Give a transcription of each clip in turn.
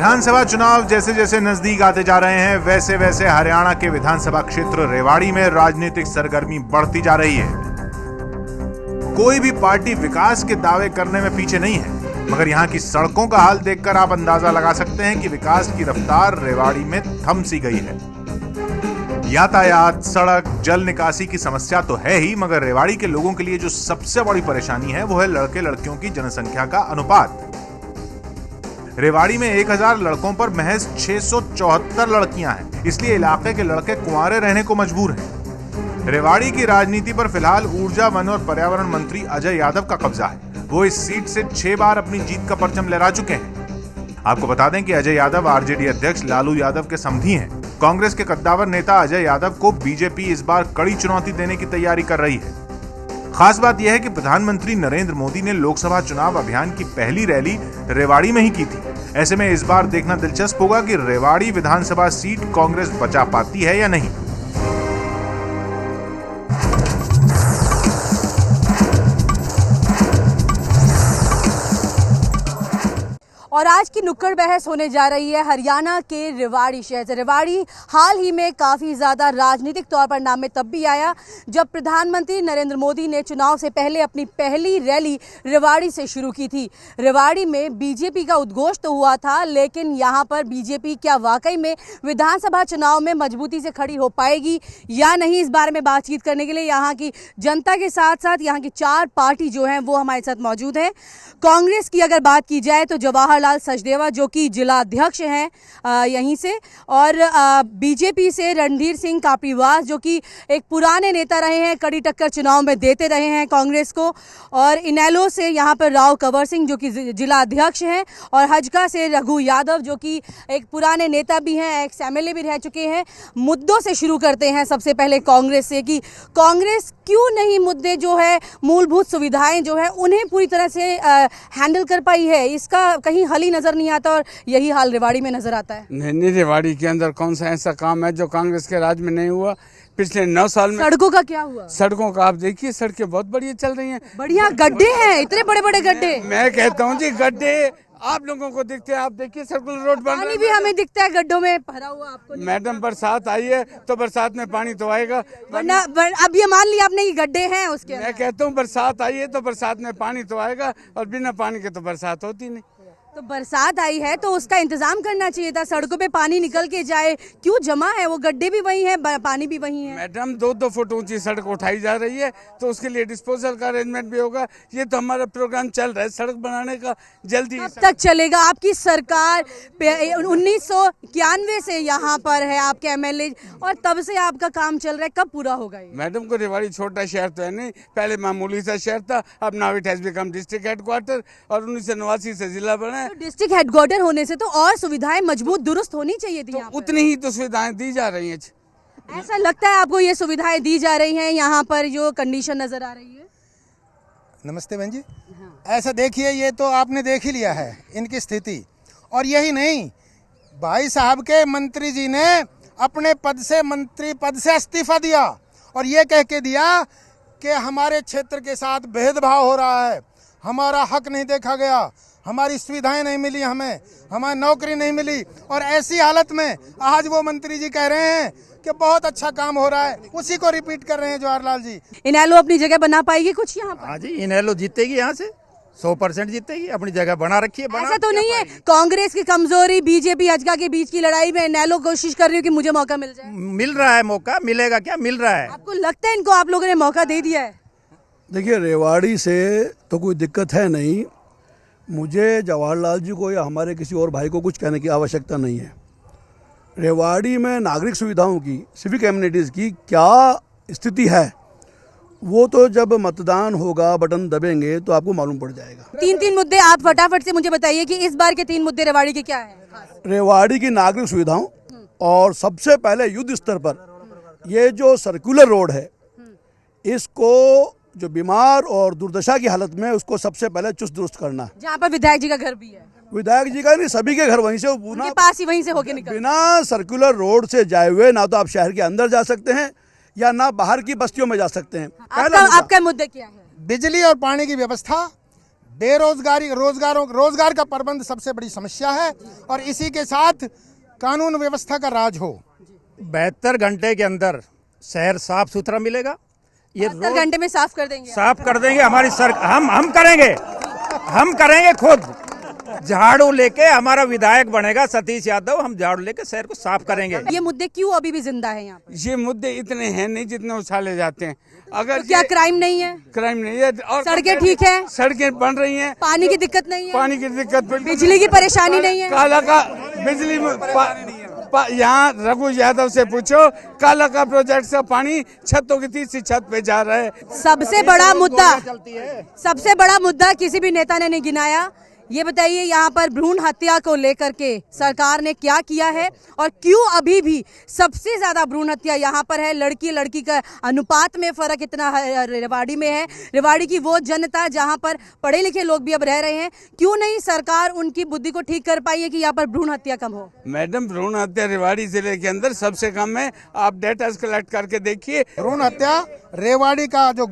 विधानसभा चुनाव जैसे जैसे नजदीक आते जा रहे हैं वैसे वैसे हरियाणा के विधानसभा क्षेत्र रेवाड़ी में राजनीतिक सरगर्मी बढ़ती जा रही है। कोई भी पार्टी विकास के दावे करने में पीछे नहीं है, मगर यहाँ की सड़कों का हाल देखकर आप अंदाजा लगा सकते हैं कि विकास की रफ्तार रेवाड़ी में थम सी गई है। यातायात, सड़क, जल निकासी की समस्या तो है ही, मगर रेवाड़ी के लोगों के लिए जो सबसे बड़ी परेशानी है वो है लड़के लड़कियों की जनसंख्या का अनुपात। रेवाड़ी में 1000 लड़कों पर महज 674 लड़कियां हैं, इसलिए इलाके के लड़के कुंवारे रहने को मजबूर हैं। रेवाड़ी की राजनीति पर फिलहाल ऊर्जा, वन और पर्यावरण मंत्री अजय यादव का कब्जा है। वो इस सीट से 6 बार अपनी जीत का परचम लहरा चुके हैं। आपको बता दें कि अजय यादव आरजेडी अध्यक्ष लालू यादव के समधी हैं। कांग्रेस के कद्दावर नेता अजय यादव को बीजेपी इस बार कड़ी चुनौती देने की तैयारी कर रही है। खास बात यह है कि प्रधानमंत्री नरेंद्र मोदी ने लोकसभा चुनाव अभियान की पहली रैली रेवाड़ी में ही की थी। ऐसे में इस बार देखना दिलचस्प होगा कि रेवाड़ी विधानसभा सीट कांग्रेस बचा पाती है या नहीं। और आज की नुक्कड़ बहस होने जा रही है हरियाणा के रेवाड़ी शहर से। रेवाड़ी हाल ही में काफ़ी ज़्यादा राजनीतिक तौर पर नाम में तब भी आया जब प्रधानमंत्री नरेंद्र मोदी ने चुनाव से पहले अपनी पहली रैली रेवाड़ी से शुरू की थी। रेवाड़ी में बीजेपी का उद्घोष तो हुआ था, लेकिन यहाँ पर बीजेपी क्या वाकई में विधानसभा चुनाव में मजबूती से खड़ी हो पाएगी या नहीं, इस बारे में बातचीत करने के लिए यहाँ की जनता के साथ साथ यहाँ की 4 पार्टी जो हैं वो हमारे साथ मौजूद हैं। कांग्रेस की अगर बात की जाए तो जवाहरलाल सचदेवा जो कि जिला अध्यक्ष हैं यहीं से, और बीजेपी से रणधीर सिंह कापड़ीवास जो कि एक पुराने नेता रहे हैं, कड़ी टक्कर चुनाव में देते रहे हैं कांग्रेस को, और इनेलो से यहाँ पर राव कंवर सिंह जो कि जिला अध्यक्ष हैं, और हजका से रघु यादव जो कि एक पुराने नेता भी हैं, एक्स एमएलए भी रह चुके हैं। मुद्दों से शुरू करते हैं सबसे पहले कांग्रेस से कि कांग्रेस क्यों नहीं मुद्दे जो है मूलभूत सुविधाएं जो है उन्हें पूरी तरह से हैंडल कर पाई है। इसका कहीं हल ही नजर नहीं आता और यही हाल रेवाड़ी में नजर आता है। नहीं, रेवाड़ी के अंदर कौन सा ऐसा काम है जो कांग्रेस के राज में नहीं हुआ पिछले 9 साल में। सड़कों का क्या हुआ? सड़कों का आप देखिए, सड़कें बहुत बढ़िया चल रही हैं। बढ़िया गड्ढे हैं, इतने बड़े बड़े गड्ढे। मैं कहता हूँ जी, गड्ढे आप लोगों को दिखते हैं, आप देखिए सर्कुलर रोड बन रहा है। पानी भी हमें दिखता है गड्ढों में भरा हुआ। आपको मैडम बरसात आई है तो बरसात में पानी तो आएगा, वरना अब ये मान लिया आपने कि गड्ढे हैं उसके। मैं कहता हूँ बरसात आई है तो बरसात में पानी तो आएगा, और बिना पानी के तो बरसात होती नहीं। तो बरसात आई है तो उसका इंतजाम करना चाहिए था, सड़कों पे पानी निकल के जाए। क्यों जमा है? वो गड्ढे भी वही है, पानी भी वही है। मैडम 2-2 फुट ऊंची सड़क उठाई जा रही है तो उसके लिए डिस्पोजल का अरेंजमेंट भी होगा। ये तो हमारा प्रोग्राम चल रहा है सड़क बनाने का, जल्दी कब तक चलेगा? आपकी सरकार 1991 से यहाँ पर है, आपके एमएलए, और तब से आपका काम चल रहा है, कब पूरा होगा ये? मैडम को रेवाड़ी छोटा शहर तो है नहीं, पहले मामूली सा शहर था, अब now it has become district headquarter, और 1989 से जिला बना। तो डिस्ट्रिक्ट हेडक्वार्टर होने से तो और सुविधाएं मजबूत दुरुस्त होनी चाहिए थी। तो उतनी ही तो सुविधाएं दी जा रही हैं। ऐसा लगता है आपको ये सुविधाएं दी जा रही हैं? यहाँ पर जो कंडीशन नजर आ रही है। नमस्ते बहन जी। ऐसा देखिए, ये तो आपने देख ही लिया है इनकी स्थिति। और यही नहीं, भाई साहब के मंत्री जी ने अपने पद से, मंत्री पद से इस्तीफा दिया और ये कह के दिया कि हमारे क्षेत्र के साथ भेदभाव हो रहा है, हमारा हक नहीं देखा गया, हमारी सुविधाएं नहीं मिली, हमारी नौकरी नहीं मिली। और ऐसी हालत में आज वो मंत्री जी कह रहे हैं कि बहुत अच्छा काम हो रहा है, उसी को रिपीट कर रहे हैं जवाहरलाल जी। इनेलो अपनी जगह बना पाएगी कुछ यहाँ पर? हाँ जी, इनेलो जीतेगी, यहाँ से 100% जीतेगी, अपनी जगह बना रखी है। ऐसा तो नहीं है कांग्रेस की कमजोरी, बीजेपी हजका के बीच की लड़ाई में इनेलो कोशिश कर रही है कि मुझे मौका मिल जाए? मिल रहा है मौका, मिलेगा क्या, मिल रहा है। आपको लगता है इनको आप लोगों ने मौका दे दिया है? देखिए, रेवाड़ी से तो कोई दिक्कत है नहीं, मुझे जवाहरलाल जी को या हमारे किसी और भाई को कुछ कहने की आवश्यकता नहीं है। रेवाड़ी में नागरिक सुविधाओं की, सिविक एमिनिटीज़ की क्या स्थिति है वो तो जब मतदान होगा, बटन दबेंगे तो आपको मालूम पड़ जाएगा। 3 मुद्दे आप फटाफट से मुझे बताइए कि इस बार के 3 मुद्दे रेवाड़ी के क्या हैं? रेवाड़ी की नागरिक सुविधाओं, और सबसे पहले युद्ध स्तर पर ये जो सर्कुलर रोड है, इसको जो बीमार और दुर्दशा की हालत में, उसको सबसे पहले चुस्त दुरुस्त करना। जहाँ पर विधायक जी का घर भी है। विधायक जी का नहीं, सभी के घर वहीं से, उनके पास ही वहीं से होके निकल। बिना सर्कुलर रोड से जाए हुए ना तो आप शहर के अंदर जा सकते हैं या ना बाहर की बस्तियों में जा सकते हैं। आपका मुद्दा क्या है? बिजली और पानी की व्यवस्था बेरोजगारी, रोजगार का प्रबंध सबसे बड़ी समस्या है, और इसी के साथ कानून व्यवस्था का राज हो। 72 घंटे के अंदर शहर साफ सुथरा मिलेगा। ये 72 घंटे में साफ कर देंगे? साफ कर देंगे। हमारी हम करेंगे खुद। झाड़ू लेके हमारा विधायक बनेगा सतीश यादव, हम झाड़ू लेके शहर को साफ करेंगे। ये मुद्दे क्यों अभी भी जिंदा है यहाँ पे? ये मुद्दे इतने हैं नहीं जितने उछाले जाते हैं। अगर तो क्या क्राइम नहीं है? क्राइम नहीं है, और सड़कें ठीक है, सड़कें बन रही हैं, पानी की दिक्कत नहीं है, पानी की दिक्कत, बिजली की परेशानी नहीं है, काला का बिजली यहाँ रघु यादव से पूछो, काला का प्रोजेक्ट से पानी छतों की तीसरी छत पे जा रहा है। सबसे बड़ा मुद्दा किसी भी नेता ने नहीं गिनाया। ये बताइए यहाँ पर भ्रूण हत्या को लेकर के सरकार ने क्या किया है, और क्यों अभी भी सबसे ज्यादा भ्रूण हत्या यहाँ पर है? लड़की का अनुपात में फर्क इतना रेवाड़ी में है। रेवाड़ी की वो जनता जहाँ पर पढ़े लिखे लोग भी अब रह रहे हैं, क्यों नहीं सरकार उनकी बुद्धि को ठीक कर पाई है कि यहाँ पर भ्रूण हत्या कम हो? मैडम, भ्रूण हत्या रेवाड़ी जिले के अंदर सबसे कम है। आप डेटा कलेक्ट करके देखिए। भ्रूण हत्या रेवाड़ी का जो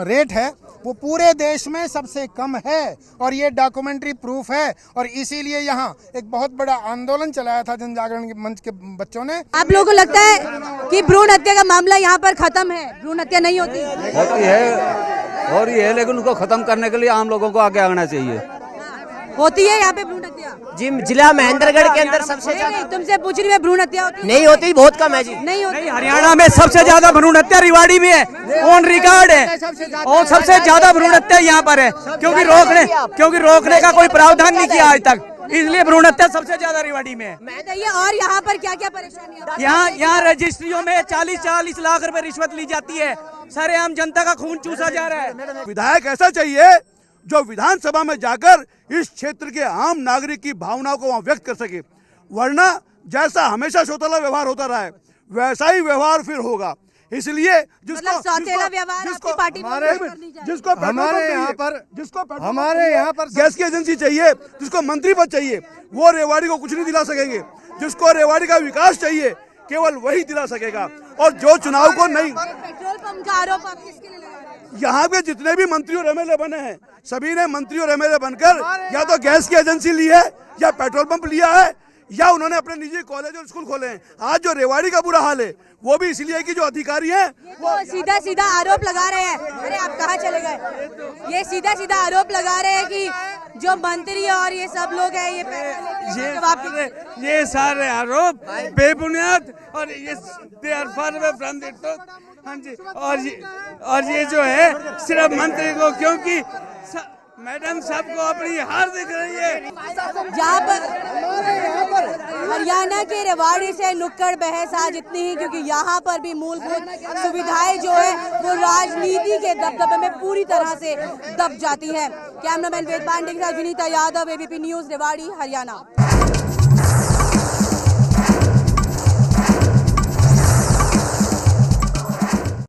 रेट है वो पूरे देश में सबसे कम है, और ये डॉक्यूमेंट्री प्रूफ है। और इसीलिए यहाँ एक बहुत बड़ा आंदोलन चलाया था जन जागरण मंच के बच्चों ने। आप लोगों को लगता है कि भ्रूण हत्या का मामला यहाँ पर खत्म है? भ्रूण हत्या नहीं होती है, और ये है, लेकिन उनको खत्म करने के लिए आम लोगों को आगे आना चाहिए। होती है यहाँ पे भ्रूण हत्या? जी, जिला महेंद्रगढ़ के अंदर सबसे ज्यादा। तुमसे पूछ रही है, भ्रूण हत्या होती है? नहीं होती, बहुत कम है जी। नहीं होती। हरियाणा में सबसे ज्यादा भ्रूण हत्या रेवाड़ी में है, ऑन रिकॉर्ड है, और सबसे ज्यादा भ्रूण हत्या यहाँ पर है, क्योंकि रोकने का कोई प्रावधान नहीं किया आज तक, इसलिए भ्रूण हत्या सबसे ज्यादा रेवाड़ी में है। और यहाँ पर क्या क्या परेशानी? यहाँ रजिस्ट्रियों में 40-40 लाख रुपए रिश्वत ली जाती है, सरेआम जनता का खून चूसा जा रहा है। विधायक ऐसा चाहिए जो विधानसभा में जाकर इस क्षेत्र के आम नागरिक की भावनाओं को वहां व्यक्त कर सके, वरना जैसा हमेशा शोतला व्यवहार होता रहा है वैसा ही व्यवहार फिर होगा। इसलिए हमारे यहाँ पर गैस की एजेंसी चाहिए, जिसको मंत्री पद चाहिए, वो रेवाड़ी को कुछ नहीं दिला सकेंगे। जिसको रेवाड़ी का विकास चाहिए केवल वही दिला सकेगा। और जो चुनाव को नहीं, पेट्रोल पंप का आरोप आप किसके लिए लगा रहे हैं? यहाँ पे जितने भी मंत्री और एमएलए बने हैं, सभी ने मंत्री और एमएलए बनकर या तो गैस की एजेंसी ली है, या पेट्रोल पंप लिया है, या उन्होंने अपने निजी कॉलेज और स्कूल खोले हैं। आज जो रेवाड़ी का बुरा हाल है वो भी इसलिए कि जो अधिकारी हैं वो सीधा आरोप लगा रहे हैं। अरे आप कहाँ चले गए? ये सीधा आरोप लगा रहे हैं कि जो मंत्री और ये सब लोग हैं ये सारे आरोप बेबुनियाद, और ये they are far away from the truth. हाँ जी, और ये जो है सिर्फ मंत्री को, क्योंकि मैडम सबको अपनी हार दिख रही है। जहाँ पर हरियाणा के रेवाड़ी से नुक्कड़ बहस आज इतनी ही, क्योंकि यहाँ पर भी मूलभूत सुविधाएं जो है वो राजनीति के दबदबे में पूरी तरह से दब जाती है। कैमरामैन वेद पांडे के साथ विनीता यादव, एबीपी न्यूज, रेवाड़ी, हरियाणा।